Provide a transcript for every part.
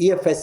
EFS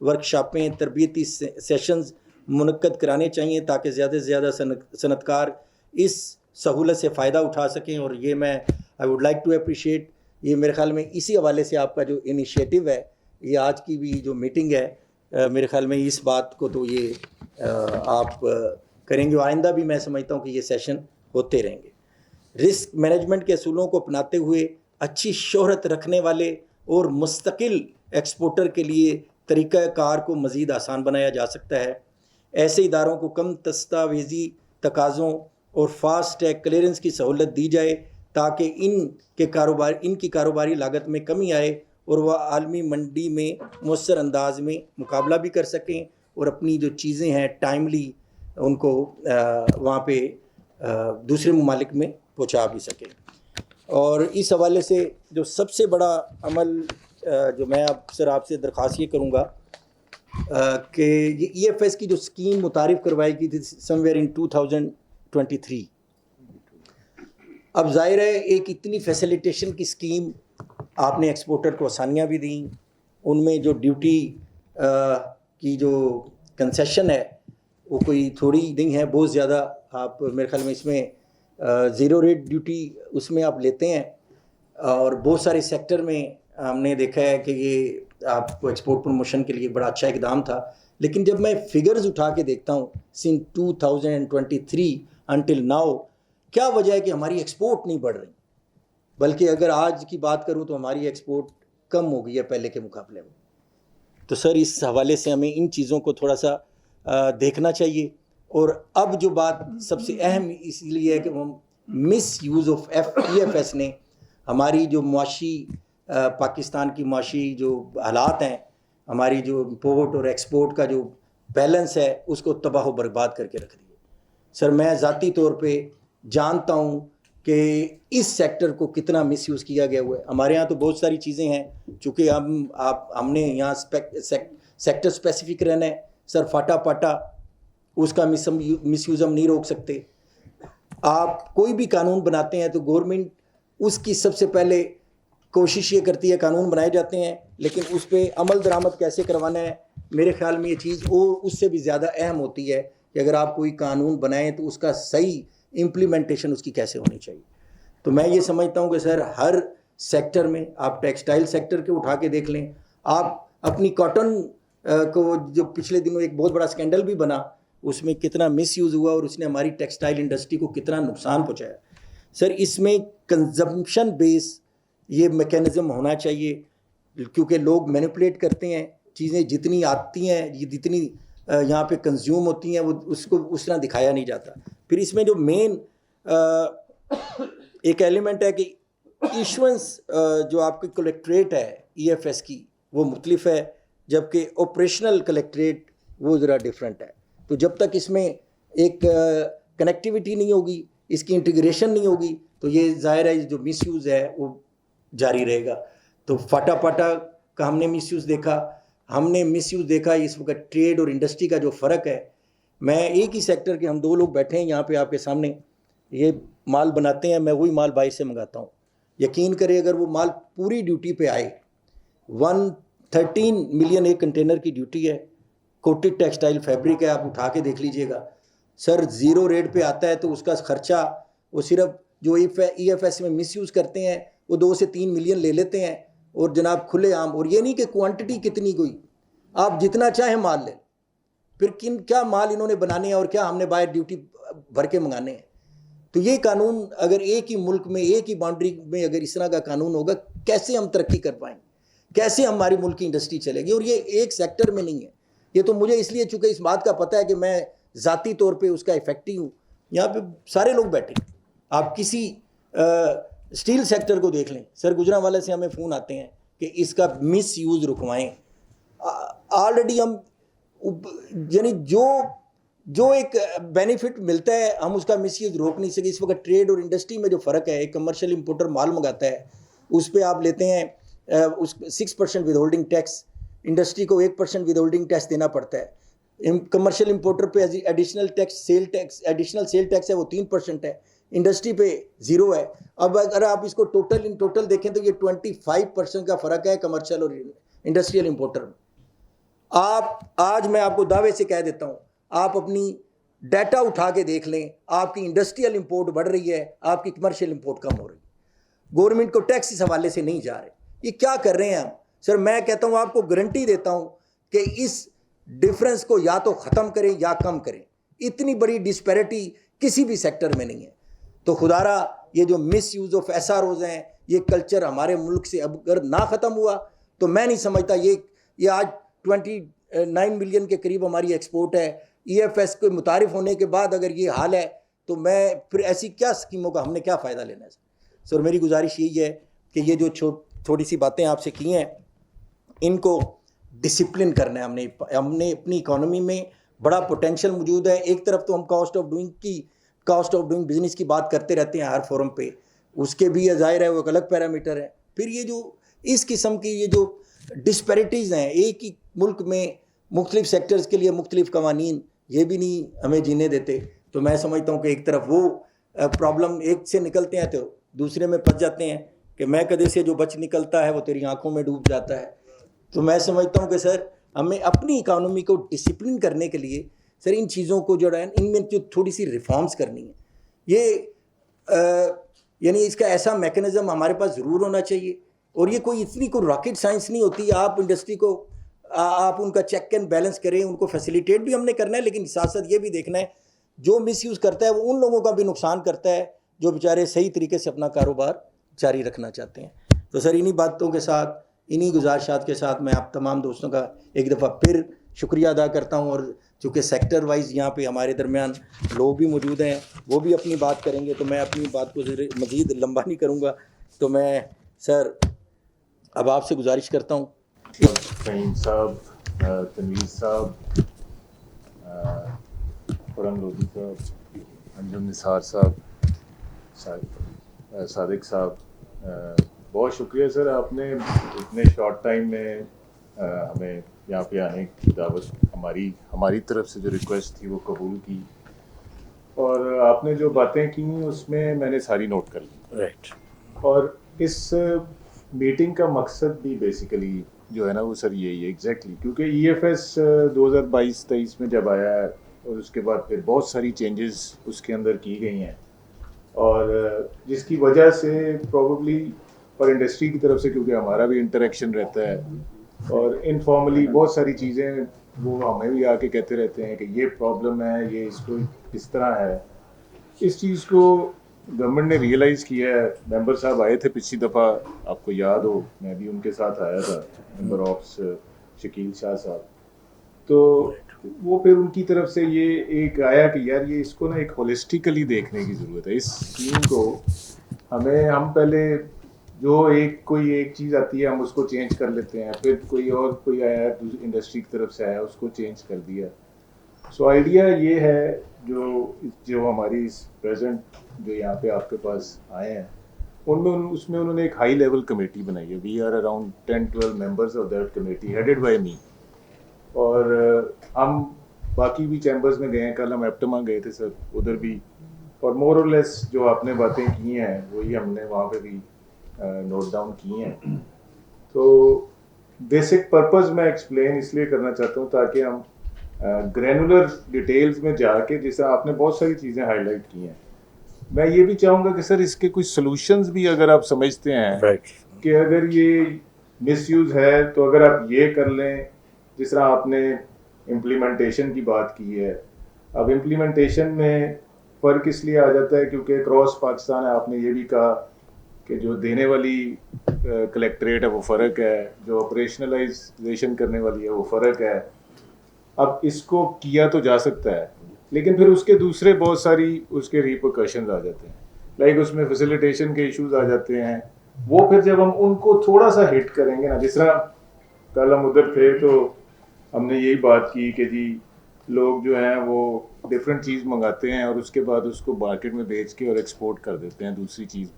ورکشاپیں, تربیتی sessions منعقد کرانے چاہیے تاکہ زیادہ سے زیادہ صنعت کار اس سہولت سے فائدہ اٹھا سکیں. اور یہ میں I would like to appreciate, یہ میرے خیال میں اسی حوالے سے آپ کا جو انیشیٹو ہے, یہ آج کی بھی جو میٹنگ ہے, میرے خیال میں اس بات کو تو یہ آپ کریں گے. آئندہ بھی میں سمجھتا ہوں کہ یہ سیشن ہوتے رہیں گے. رسک مینجمنٹ کے اصولوں کو اپناتے ہوئے اچھی شہرت رکھنے والے اور مستقل ایکسپورٹر کے لیے طریقہ کار کو مزید آسان بنایا جا سکتا ہے. ایسے اداروں کو کم دستاویزی تقاضوں اور فاسٹ ٹریک کلیئرنس کی سہولت دی جائے تاکہ ان کی کاروباری لاگت میں کمی آئے اور وہ عالمی منڈی میں مؤثر انداز میں مقابلہ بھی کر سکیں اور اپنی جو چیزیں ہیں ٹائملی ان کو وہاں پہ دوسرے ممالک میں پہنچا بھی سکیں. اور اس حوالے سے جو سب سے بڑا عمل جو میں اب سر آپ سے درخواست یہ کروں گا کہ یہ ای ایف ایس کی جو اسکیم متعارف کروائی گئی تھی سم ویئر ان 2023, اب ظاہر ہے ایک اتنی فیسیلیٹیشن کی اسکیم آپ نے ایکسپورٹر کو آسانیاں بھی دیں, ان میں جو ڈیوٹی کی جو کنسیشن ہے وہ کوئی تھوڑی نہیں ہے, بہت زیادہ. آپ میرے خیال میں اس میں 0 ریٹ ڈیوٹی اس میں آپ لیتے ہیں, اور بہت سارے سیکٹر میں ہم نے دیکھا ہے کہ یہ آپ کو ایکسپورٹ پروموشن کے لیے بڑا اچھا اقدام تھا. لیکن جب میں فگرز اٹھا کے دیکھتا ہوں سن 2023 انٹل ناؤ, کیا وجہ ہے کہ ہماری ایکسپورٹ نہیں بڑھ رہی, بلکہ اگر آج کی بات کروں تو ہماری ایکسپورٹ کم ہو گئی ہے پہلے کے مقابلے میں. تو سر اس حوالے سے ہمیں ان چیزوں کو تھوڑا سا دیکھنا چاہیے. اور اب جو بات سب سے اہم اس لیے ہے کہ وہ misuse of E F S نے ہماری جو معاشی پاکستان کی معاشی جو حالات ہیں, ہماری جو امپورٹ اور ایکسپورٹ کا جو بیلنس ہے اس کو تباہ و برباد کر کے رکھ دیے. سر میں ذاتی طور پہ جانتا ہوں کہ اس سیکٹر کو کتنا مس یوز کیا گیا ہوا ہے. ہمارے ہاں تو بہت ساری چیزیں ہیں, چونکہ ہم نے یہاں سیکٹر اسپیسیفک رہنا ہے. سر فاٹا پاٹا اس کا مس یوز ہم نہیں روک سکتے. آپ کوئی بھی قانون بناتے ہیں تو گورنمنٹ اس کی سب سے پہلے کوشش یہ کرتی ہے, قانون بنائے جاتے ہیں لیکن اس پہ عمل درآمد کیسے کروانا ہے, میرے خیال میں یہ چیز اور اس سے بھی زیادہ اہم ہوتی ہے کہ اگر آپ کوئی قانون بنائیں تو اس کا صحیح امپلیمنٹیشن اس کی کیسے ہونی چاہیے. تو میں یہ سمجھتا ہوں کہ سر ہر سیکٹر میں, آپ ٹیکسٹائل سیکٹر کے اٹھا کے دیکھ لیں, آپ اپنی کاٹن کو جو پچھلے دنوں ایک بہت بڑا اسکینڈل بھی بنا, اس میں کتنا مس یوز ہوا اور اس نے ہماری ٹیکسٹائل انڈسٹری کو کتنا نقصان پہنچایا. سر اس میں کنزمپشن بیس یہ میکینزم ہونا چاہیے, کیونکہ لوگ مینیپولیٹ کرتے ہیں, چیزیں جتنی آتی ہیں جتنی یہاں پہ کنزیوم ہوتی ہیں وہ اس کو اس طرح دکھایا نہیں جاتا. پھر اس میں جو مین ایک ایلیمنٹ ہے کہ ایشوئنس جو آپ کی کلیکٹریٹ ہے ای ایف ایس کی وہ مختلف ہے, جبکہ آپریشنل کلیکٹریٹ وہ ذرا ڈفرینٹ ہے. تو جب تک اس میں ایک کنیکٹیوٹی نہیں ہوگی, اس کی انٹیگریشن نہیں ہوگی, تو یہ ظاہر ہے جو مس یوز ہے وہ جاری رہے گا. تو فاٹا پاٹا کا ہم نے مس یوز دیکھا, اس وقت ٹریڈ اور انڈسٹری کا جو فرق ہے. میں ایک ہی سیکٹر کے ہم 2 لوگ بیٹھے ہیں یہاں پہ آپ کے سامنے, یہ مال بناتے ہیں, میں وہی مال باہر سے منگاتا ہوں. یقین کریں اگر وہ مال پوری ڈیوٹی پہ آئے, 113 ملین ایک کنٹینر کی ڈیوٹی ہے, کوٹڈ ٹیکسٹائل فیبرک ہے, آپ اٹھا کے دیکھ لیجئے گا. سر 0 ریٹ پہ آتا ہے تو اس کا خرچہ وہ صرف جو ای ایف ایس میں مس یوز کرتے ہیں وہ 2 سے 3 ملین لے لیتے ہیں, اور جناب کھلے عام. اور یہ نہیں کہ کوانٹٹی کتنی کوئی, آپ جتنا چاہیں مال لیں, پھر کیا مال انہوں نے بنانے ہیں اور کیا ہم نے باہر ڈیوٹی بھر کے منگانے ہیں. تو یہ قانون اگر ایک ہی ملک میں ایک ہی باؤنڈری میں اگر اس طرح کا قانون ہوگا, کیسے ہم ترقی کر پائیں گے, کیسے ہماری ملک کی انڈسٹری چلے گی. اور یہ ایک سیکٹر میں نہیں ہے, یہ تو مجھے اس لیے چونکہ اس بات کا پتہ ہے کہ میں ذاتی طور پہ اس کا افیکٹی ہوں. یہاں پہ سارے لوگ بیٹھے ہیں, آپ کسی اسٹیل سیکٹر کو دیکھ لیں. سر گجرانوالے سے ہمیں فون آتے ہیں کہ اس کا مس یوز رکوائیں. آلریڈی ہم یعنی جو ایک بینیفٹ ملتا ہے ہم اس کا مس یوز روک نہیں سکے. اس وقت ٹریڈ اور انڈسٹری میں جو فرق ہے, ایک کمرشل امپورٹر مال منگاتا ہے اس پہ آپ لیتے ہیں 6% ود ہولڈنگ ٹیکس, انڈسٹری کو 1% ود ہولڈنگ ٹیکس دینا پڑتا ہے. کمرشل امپورٹر پہ ایڈیشنل ایڈیشنل سیل ٹیکس ہے وہ 3% ہے, انڈسٹری پہ 0 ہے. اب اگر آپ اس کو ٹوٹل دیکھیں تو یہ 25% کا فرق ہے کمرشل اور انڈسٹریل امپورٹر میں. آپ آج میں آپ کو دعوے سے کہہ دیتا ہوں, آپ اپنی ڈیٹا اٹھا کے دیکھ لیں, آپ کی انڈسٹریل امپورٹ بڑھ رہی ہے, آپ کی کمرشل امپورٹ کم ہو رہی ہے. گورنمنٹ کو ٹیکس اس حوالے سے نہیں جا رہے. یہ کیا کر رہے ہیں ہم؟ سر میں کہتا ہوں, آپ کو گارنٹی دیتا ہوں کہ اس ڈفرنس کو یا تو ختم کریں یا کم کریں. اتنی بڑی ڈسپیرٹی کسی بھی سیکٹر میں نہیں ہے. تو خدا را یہ جو misuse of S R Os ہیں, یہ کلچر ہمارے ملک سے اب اگر نہ ختم ہوا تو میں نہیں سمجھتا یہ آج 29 ملین کے قریب ہماری ایکسپورٹ ہے. ای ایف ایس کو متعارف ہونے کے بعد اگر یہ حال ہے تو میں پھر ایسی کیا اسکیموں کا ہم نے کیا فائدہ لینا ہے. سر میری گزارش یہی ہے کہ یہ جو تھوڑی سی باتیں آپ سے کی ہیں ان کو ڈسپلن کرنا ہے. ہم نے اپنی اکانومی میں بڑا پوٹینشیل موجود ہے. ایک طرف تو ہم کاسٹ آف ڈوئنگ بزنس کی بات کرتے رہتے ہیں ہر فورم پہ, اس کے بھی ظاہر ہے وہ ایک الگ پیرامیٹر ہے. پھر یہ جو اس قسم کی یہ جو ڈسپیرٹیز ہیں, ایک ہی ملک میں مختلف سیکٹرز کے لیے مختلف قوانین, یہ بھی نہیں ہمیں جینے دیتے. تو میں سمجھتا ہوں کہ ایک طرف وہ پرابلم ایک سے نکلتے ہیں تو دوسرے میں پھنس جاتے ہیں کہ میں کدے سے جو بچ نکلتا ہے وہ تیری آنکھوں میں ڈوب جاتا ہے. تو میں سمجھتا ہوں کہ سر ہمیں اپنی اکانومی کو ڈسپلن کرنے کے لیے سر ان چیزوں کو جو ہے ان میں جو تھوڑی سی ریفارمز کرنی ہے, یہ یعنی اس کا ایسا میکنزم ہمارے پاس ضرور ہونا چاہیے. اور یہ کوئی اتنی کوئی راکٹ سائنس نہیں ہوتی. آپ انڈسٹری کو آپ ان کا چیک اینڈ بیلنس کریں, ان کو فیسیلیٹیٹ بھی ہم نے کرنا ہے, لیکن ساتھ ساتھ یہ بھی دیکھنا ہے جو مس یوز کرتا ہے وہ ان لوگوں کا بھی نقصان کرتا ہے جو بیچارے صحیح طریقے سے اپنا کاروبار جاری رکھنا چاہتے ہیں. تو سر انہی باتوں کے ساتھ, انہی گزارشات کے ساتھ میں آپ تمام دوستوں کا ایک دفعہ پھر شکریہ ادا کرتا ہوں. اور چونکہ سیکٹر وائز یہاں پہ ہمارے درمیان لوگ بھی موجود ہیں, وہ بھی اپنی بات کریں گے, تو میں اپنی بات کو مزید لمبا نہیں کروں گا. تو میں سر اب آپ سے گزارش کرتا ہوں. فہیم صاحب, تنویر صاحب, خرم لودھی صاحب, انجم نثار صاحب, صادق صاحب, بہت شکریہ سر, آپ نے اتنے شارٹ ٹائم میں ہمیں یہاں پہ آنے کی دعوت ہماری طرف سے جو ریکویسٹ تھی وہ قبول کی, اور آپ نے جو باتیں کی اس میں نے ساری نوٹ کر لی. رائٹ. اور اس میٹنگ کا مقصد بھی بیسیکلی جو ہے نا وہ سر یہی ہے ایگزیکٹلی, کیونکہ ای ایف ایس 2022-23 میں جب آیا ہے اور اس کے بعد پھر بہت ساری چینجز اس کے اندر کی گئی ہیں, اور جس کی وجہ سے پروبیبلی اور انڈسٹری کی طرف سے, کیونکہ ہمارا بھی انٹریکشن رہتا ہے اور انفارملی بہت ساری چیزیں وہ ہمیں بھی آ کے کہتے رہتے ہیں کہ یہ پرابلم ہے, یہ اس کو اس طرح ہے. اس چیز کو گورنمنٹ نے ریئلائز کیا ہے. ممبر صاحب آئے تھے پچھلی دفعہ, آپ کو یاد ہو, میں بھی ان کے ساتھ آیا تھا, ممبر آفس شکیل شاہ صاحب. تو وہ پھر ان کی طرف سے یہ ایک آیا کہ یار یہ اس کو نا ایک ہولسٹیکلی دیکھنے کی ضرورت ہے. اس اسکیم کو ہم پہلے جو کوئی ایک چیز آتی ہے ہم اس کو چینج کر لیتے ہیں, پھر کوئی آیا انڈسٹری کی طرف سے آیا اس کو چینج کر دیا. سو آئیڈیا یہ ہے جو ہماری پریزنٹ جو یہاں پہ آپ کے پاس آئے ہیں اس میں انہوں نے ایک ہائی لیول کمیٹی بنائی ہے. We are around 10-12 members of that committee headed by me. اور ہم باقی بھی چیمبرز میں گئے ہیں, کل ہم ایپٹما گئے تھے سر, ادھر بھی, اور مور اور لیس جو آپ نے باتیں کی ہیں وہی ہم نے وہاں پہ بھی نوٹ ڈاؤن کی ہیں. تو بیسک پرپز میں ایکسپلین اس لیے کرنا چاہتا ہوں تاکہ ہم گرینولر ڈیٹیلز میں جا کے, جیسے آپ نے بہت ساری چیزیں ہائی لائٹ کی ہیں, میں یہ بھی چاہوں گا کہ سر اس کے کچھ سلوشنز بھی اگر آپ سمجھتے ہیں کہ اگر یہ مس یوز ہے تو اگر آپ یہ کر لیں, جس طرح آپ نے امپلیمنٹیشن کی بات کی ہے. اب امپلیمنٹیشن میں فرق اس لیے آ جاتا ہے کیونکہ اکراس پاکستان ہے, آپ نے یہ بھی کہا کہ جو دینے والی کلیکٹریٹ ہے وہ فرق ہے, جو آپریشنلائزیشن کرنے والی ہے وہ فرق ہے. اب اس کو کیا تو جا سکتا ہے, لیکن پھر اس کے دوسرے بہت ساری اس کے ریپرکشنز آ جاتے ہیں, لائک اس میں فیسیلیٹیشن کے ایشوز آ جاتے ہیں. وہ پھر جب ہم ان کو تھوڑا سا ہٹ کریں گے نا, جس طرح کل ہم ادھر تھے تو ہم نے یہی بات کی کہ جی لوگ جو ہیں وہ ڈفرینٹ چیز منگاتے ہیں اور اس کے بعد اس کو مارکیٹ میں بیچ کے اور ایکسپورٹ کر دیتے ہیں دوسری چیز,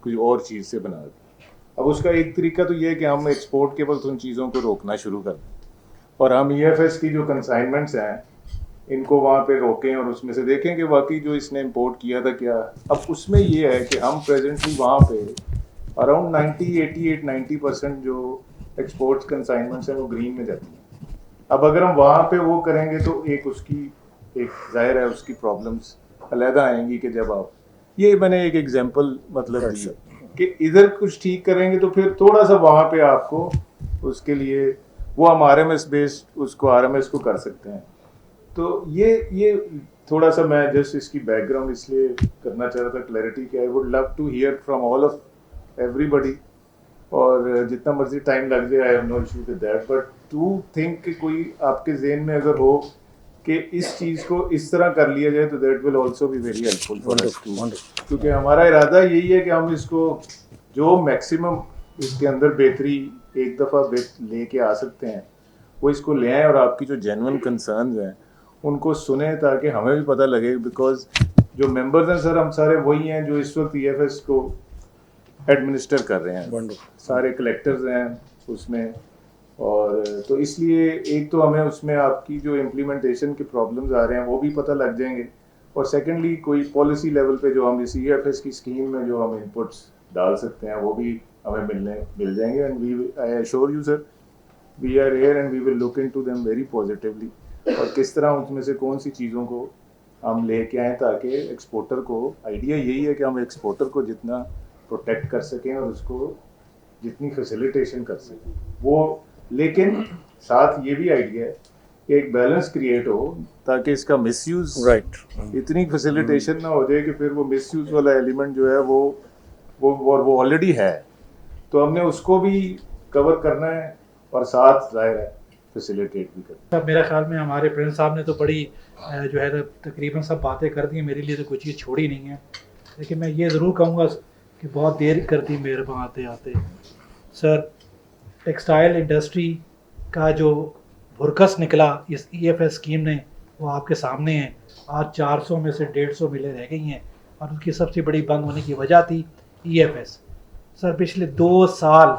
کوئی اور چیز سے بنا دیتے ہیں. اب اس کا ایک طریقہ تو یہ ہے کہ ہم ایکسپورٹ کے وقت ان چیزوں کو روکنا شروع کر دیں, اور ہم ای ایف ایس کی جو کنسائنمنٹس ہیں ان کو وہاں پہ روکیں اور اس میں سے دیکھیں کہ واقعی جو اس نے امپورٹ کیا تھا کیا. اب اس میں یہ ہے کہ ہم پریزنٹلی وہاں پہ اراؤنڈ 88-90% جو ایکسپورٹس کنسائنمنٹس ہیں وہ گرین میں جاتی ہیں. اب اگر ہم وہاں پہ وہ کریں گے تو ایک اس کی ایک ظاہر ہے اس کی پرابلمس علیحدہ آئیں گی کہ جب آپ یہ میں نے ایک ایگزامپل مطلب دی کہ ادھر کچھ ٹھیک کریں گے تو پھر تھوڑا سا وہاں پہ آپ کو اس کے لیے وہ ہم آر ایم ایس بیسڈ اس کو آر ایم ایس کو کر سکتے ہیں. تو یہ تھوڑا سا میں جسٹ اس کی بیک گراؤنڈ اس لیے کرنا چاہ رہا تھا کلیئرٹی کہ I would love to hear from all of everybody, اور جتنا مرضی ٹائم لگ جائے I have no issue with that, but to think کہ کوئی آپ کے ذہن میں اگر ہو کہ اس چیز کو اس طرح کر لیا جائے تو that will also be very helpful for us too, کیونکہ ہمارا ارادہ یہی ہے کہ ہم اس کو جو میکسیمم اس کے اندر بہتری ایک دفعہ لے کے آ سکتے ہیں وہ اس کو لے آئیں, اور آپ کی جو جینون کنسرنز ہیں ان کو سنیں تاکہ ہمیں بھی پتہ لگے, بیکاز جو ممبرز ہیں سر ہم سارے وہی ہیں جو اس وقت ای ایف ایس کو ایڈمنسٹر کر رہے ہیں, سارے کلیکٹرز ہیں اس میں, اور تو اس لیے ایک تو ہمیں اس میں آپ کی جو امپلیمنٹیشن کے پرابلمز آ رہے ہیں وہ بھی پتہ لگ جائیں گے, اور سیکنڈلی کوئی پالیسی لیول پہ جو ہم اس ای ایف ایس کی اسکیم میں جو ہم انپٹس ڈال سکتے ہیں وہ بھی ہمیں مل جائیں گے. And we I assure you sir we are here and we will look into them very positively, اور کس طرح اس میں سے کون سی چیزوں کو ہم لے کے آئیں تاکہ ایکسپورٹر کو, آئیڈیا یہی ہے کہ ہم ایکسپورٹر کو جتنا پروٹیکٹ کر سکیں اور اس کو جتنی فیسیلیٹیشن کر سکیں وہ, لیکن ساتھ یہ بھی آئیڈیا ہے کہ ایک بیلنس کریٹ ہو تاکہ اس کا مس یوز اتنی فیسیلیٹیشن نہ ہو جائے کہ پھر وہ مس یوز والا ایلیمنٹ جو ہے وہ آلریڈی ہے, تو ہم نے اس کو بھی کور کرنا ہے اور ساتھ ظاہر ہے فیسیلیٹیٹ بھی کرنا ہے. میرا خیال میں ہمارے پرنس صاحب نے تو بڑی جو ہے تقریباً سب باتیں کر دی ہیں, میرے لیے تو کوئی چیز چھوڑی نہیں ہے, لیکن میں یہ ضرور کہوں گا کہ بہت دیر کر دی مہربان آتے آتے. سر ٹیکسٹائل انڈسٹری کا جو بھرکس نکلا اس ای ایف ایس اسکیم نے وہ آپ کے سامنے ہے. آج 400 میں سے 150 ملیں رہ گئی ہیں, اور ان کی سب سے بڑی بند ہونے کی وجہ تھی ای ایف ایس. سر پچھلے 2 سال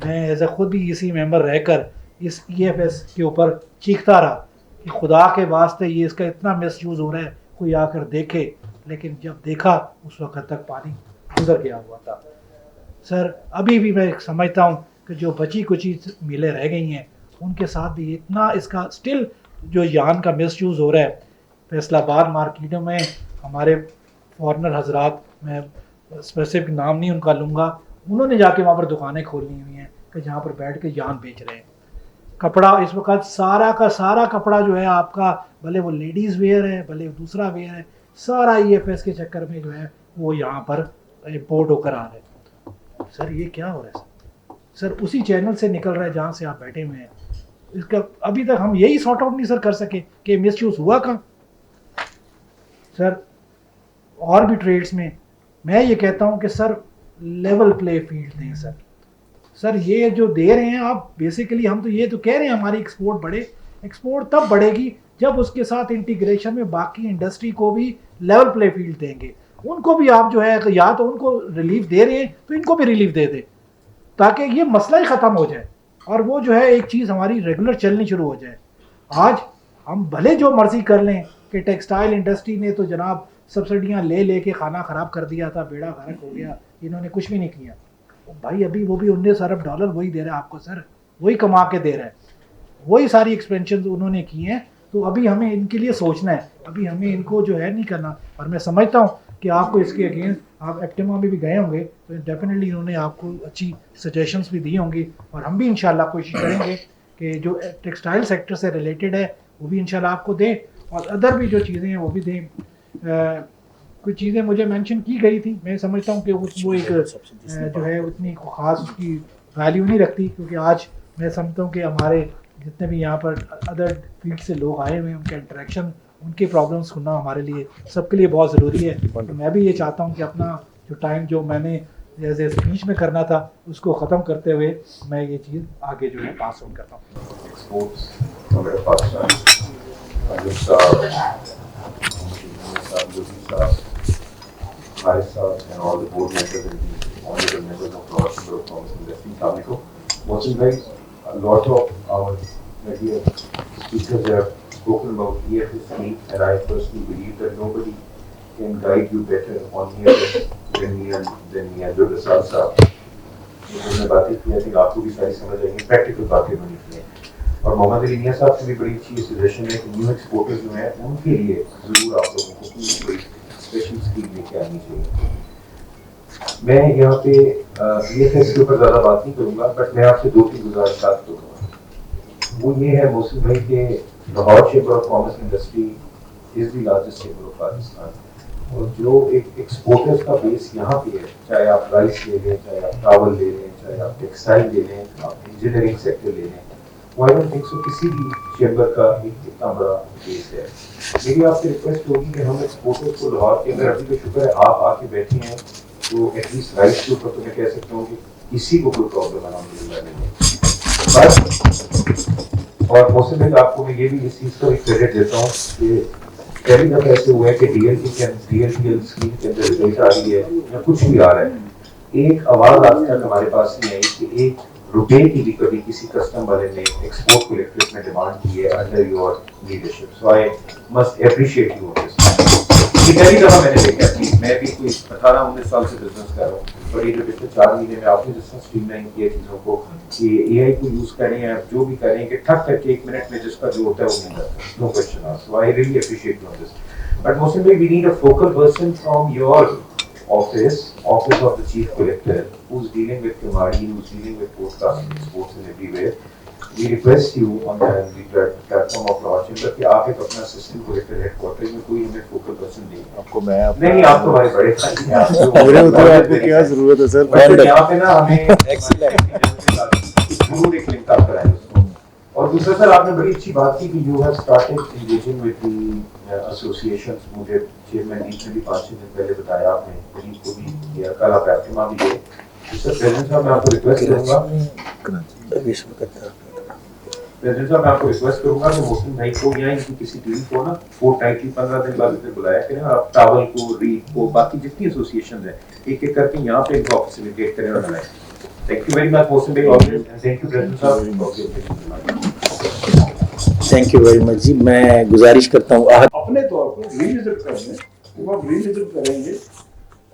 میں ایز اے خود بھی اسی ممبر رہ کر اس ای ایف ایس کے اوپر چیختا رہا کہ خدا کے واسطے یہ اس کا اتنا مس یوز ہو رہا ہے, کوئی آ کر دیکھے. لیکن جب دیکھا اس وقت تک پانی گزر گیا ہوا تھا. سر ابھی بھی میں سمجھتا ہوں کہ جو بچی کچی میلیں رہ گئی ہیں ان کے ساتھ بھی اتنا اس کا اسٹل جو یان کا مس یوز ہو رہا ہے. فیصل آباد مارکیٹوں میں ہمارے فارنر حضرات, میں اسپیسیفک نام نہیں ان کا لوں گا, انہوں نے جا کے وہاں پر دکانیں کھولنی ہوئی ہیں کہ جہاں پر بیٹھ کے یان بیچ رہے ہیں. کپڑا اس وقت سارا کا سارا کپڑا جو ہے آپ کا, بھلے وہ لیڈیز ویئر ہے بھلے دوسرا ویئر ہے, سارا ای ایف ایس کے چکر میں جو ہے وہ یہاں پر امپورٹ ہو کر آ رہے ہیں. سر یہ کیا ہو رہا ہے سر اسی چینل سے نکل رہا ہے جہاں سے آپ بیٹھے ہوئے ہیں. اس کا ابھی تک ہم یہی سارٹ آؤٹ نہیں سر کر سکے کہ مس یوز ہوا کہاں. سر اور بھی ٹریڈس میں یہ کہتا ہوں کہ سر لیول پلے فیلڈ دیں سر. سر یہ جو دے رہے ہیں آپ بیسیکلی, ہم تو یہ تو کہہ رہے ہیں ہماری ایکسپورٹ بڑھے. ایکسپورٹ تب بڑھے گی جب اس کے ساتھ انٹیگریشن میں باقی انڈسٹری کو بھی لیول پلے فیلڈ دیں گے. ان کو بھی آپ جو ہے یا تو ان کو ریلیف دے رہے ہیں تو ان کو بھی ریلیف دے دیں تاکہ یہ مسئلہ ہی ختم ہو جائے اور وہ جو ہے ایک چیز ہماری ریگولر چلنی شروع ہو جائے. آج ہم بھلے جو مرضی کر لیں کہ ٹیکسٹائل انڈسٹری نے تو جناب سبسڈیاں لے کے کھانا خراب کر دیا تھا, بیڑا غرق ہو گیا, انہوں نے کچھ بھی نہیں کیا. بھائی ابھی وہ بھی 19 ارب ڈالر وہی دے رہا ہے آپ کو سر, وہی کما کے دے رہا ہے, وہی ساری ایکسپینشن انہوں نے کی ہیں. تو ابھی ہمیں ان کے لیے سوچنا ہے, ابھی ہمیں ان کو جو ہے نہیں کرنا. اور میں سمجھتا ہوں کہ آپ کو اس کے اگینسٹ آپ ایپٹیما میں بھی گئے ہوں گے تو ڈیفینیٹلی انہوں نے آپ کو اچھی سجیشنس بھی دی ہوں گی, اور ہم بھی انشاءاللہ کوشش کریں گے کہ جو ٹیکسٹائل سیکٹر سے ریلیٹڈ ہے وہ بھی انشاءاللہ آپ کو دیں, اور ادر بھی جو چیزیں ہیں وہ بھی دیں. کچھ چیزیں مجھے مینشن کی گئی تھی, میں سمجھتا ہوں کہ وہ ایک جو ہے اتنی خاص اس کی ویلیو نہیں رکھتی, کیونکہ آج میں سمجھتا ہوں کہ ہمارے جتنے بھی یہاں پر ادر فیلڈ سے لوگ آئے ہوئے ہیں ان کا انٹریکشن, ان کے پرابلمس سننا ہمارے لیے سب کے لیے بہت ضروری ہے. میں بھی یہ چاہتا ہوں کہ اپنا جو ٹائم جو میں نے ایز اے اسپیچ میں کرنا تھا اس کو ختم کرتے ہوئے میں یہ چیز آگے جو ہے پاس آن کرتا ہوں. A lot of our media speakers have spoken about EFS scheme, and I personally believe that nobody can guide you better on EFS than me and Abdul Rasal sahab. میں باتیں کی, I think آپ کو بھی ساری سمجھ آئیں گی, پریکٹیکل باتیں بنی کی ہیں. اور محمد علی میاں صاحب کی بھی بڑی اچھی سجیشن ہے کہ نیو ایکسپورٹر جو ہیں ان کے لیے ضرور آپ لوگوں کو کوئی اسپیشل اسکیم لے کے آنی چاہیے. میں یہاں پہ EFS کے اوپر زیادہ بات نہیں کروں گا, بٹ میں آپ سے 2-3 گزارشات کروں گا. وہ یہ ہے محسن بھائی کہ Lahore chamber of commerce industry is the largest chamber of Pakistan, اور جو ایک ایکسپورٹرز کا بیس یہاں پہ ہے, چاہے آپ رائس لے لیں, چاہے آپ ٹاول لے لیں, چاہے آپ ٹیکسٹائل لے لیں, آپ انجینئرنگ سیکٹر لے لیں, وہ آئی ڈونٹ تھنک سو کسی بھی چیمبر کا ایک اتنا بڑا بیس ہے. میری آپ سے ریکویسٹ ہوگی کہ ہم ایکسپورٹرز کو لاہور کے اندر, ابھی تو شکر ہے آپ آ کے بیٹھے ہیں تو ایٹ لیسٹ رائس کے اوپر تو میں کہہ سکتا ہوں کہ کسی کو کوئی پرابلم الحمد للہ نہیں ہے. بس اور محسن بھائی آپ کو میں یہ بھی اس چیز کا ایک کریڈٹ دیتا ہوں کہ پہلی دفعہ ایسے ہوا ہے کہ DLTL اسکیم کے اندر رزلٹ آ رہی ہے یا کچھ بھی آ رہا ہے, ایک آواز آج تک ہمارے پاس نہیں آئی کہ 1 روپے کی بھی کبھی کسی کسٹم والے نے ایکسپورٹ کلیکٹریٹ میں ڈیمانڈ کی ہے under your leadership. So I must appreciate you on this. یہ پہلی دفعہ میں نے دیکھا کہ میں بھی کوئی 18-19 سال سے بزنس کر رہا ہوں, اور یہ جو پچھلے 4 مہینے میں آپ نے جس طرح اسٹریم لائن کیا چیزوں کو کہ AI کو یوز کریں یا جو بھی کریں کہ ٹھک کر کے 1 منٹ میں جس کا جو ہوتا ہے وہ مل جاتا ہے. No question asked. So I really appreciate you on this. But Mohsin بھائی we need a focal person from your office of the chief collector who's dealing with Kumari, who's dealing with broadcasting exports and everywhere. We request you on the platform of Lahore Chamber کہ آپ ایک اپنا assistant collector headquarters میں کوئی ہمیں focal person دیں. آپ کو میں نہیں آپ تو ہمارے بڑے بھائی ہیں, آپ کو کیا ضرورت ہے سر؟ یہاں پہ نا ہمیں ضرور ایک لنک اپ کرائیں. اور دوسرا سر آپ نے بڑی اچھی بات کی کہ you have started engaging with the associations. مجھے چیئرمین نے بھی 5-6 دن پہلے بتایا, آپ نے غریب کو بھی کیا, کل آپ احتمام بھی گئے. سر پریزیڈنٹ صاحب میں آپ کو ریکویسٹ کروں گا کہ محسن بھائی کو یا ان کی کسی ٹیم کو نا فورٹنائٹلی 15 دن بعد ادھر بلایا کریں, اور آپ ٹاول کو, ریپ کو, باقی جتنی ایسوسیشنز ہیں ایک ایک کر کے یہاں پہ ان کو فیسیلیٹیٹ کریں اور بلائیں. تھینک یو ویری مچ محسن بھائی. تھینک یو پریزیڈنٹ صاحب. تھینک یو ویری مچ جی. میں گزارش کرتا ہوں اپنے طور پر ریوزٹ کر لیں. جب آپ ریوزٹ کریں گے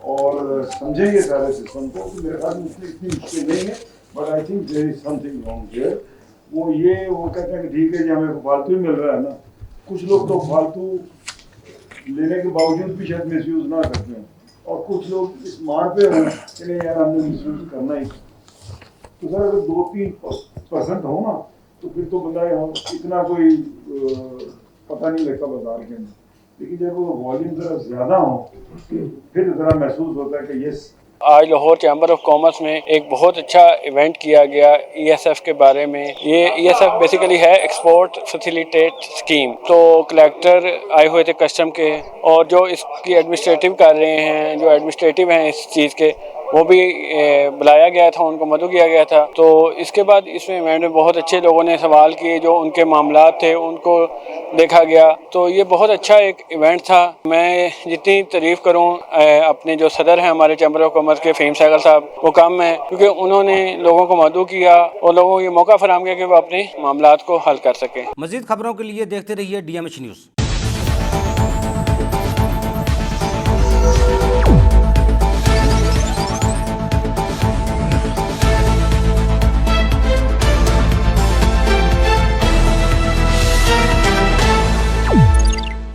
اور سمجھیں گے سارے سسٹم کو, تو میرے خیال میں اتنی مشکل نہیں ہے. But I think there is something wrong here. وہ کہتے ہیں کہ ٹھیک ہے جی ہمیں فالتو ہی مل رہا ہے نا. کچھ لوگ تو فالتو لینے کے باوجود بھی شاید مس یوز نہ کرتے ہیں, اور کچھ لوگ اس مار پہ ہیں کہ نہیں یار ہم نے مس یوز کرنا ہی. تو سر اگر 2-3% ہو نا تو پھر تو بندہ اتنا کوئی پتہ نہیں لگتا بازار کے اندر. لیکن جب وہ والیوم ذرا زیادہ ہوں پھر ذرا محسوس ہوتا ہے کہ یس. آج لاہور چیمبر آف کامرس میں ایک بہت اچھا ایونٹ کیا گیا ESF کے بارے میں. یہ ESF بیسیکلی ہے ایکسپورٹ فیسیلیٹیٹ اسکیم. تو کلیکٹر آئے ہوئے تھے کسٹم کے, اور جو اس کی ایڈمنسٹریٹو کر رہے ہیں, جو ایڈمنسٹریٹو ہیں اس چیز کے, وہ بھی بلایا گیا تھا, ان کو مدعو کیا گیا تھا. تو اس کے بعد اس میں ایونٹ میں بہت اچھے لوگوں نے سوال کیے, جو ان کے معاملات تھے ان کو دیکھا گیا. تو یہ بہت اچھا ایک ایونٹ تھا. میں جتنی تعریف کروں اپنے جو صدر ہیں ہمارے چیمبر آف کامرس کے فہیم سہگل صاحب, وہ کم ہے, کیونکہ انہوں نے لوگوں کو مدعو کیا اور لوگوں کو یہ موقع فراہم کیا کہ وہ اپنے معاملات کو حل کر سکیں. مزید خبروں کے لیے دیکھتے رہیے DMH نیوز.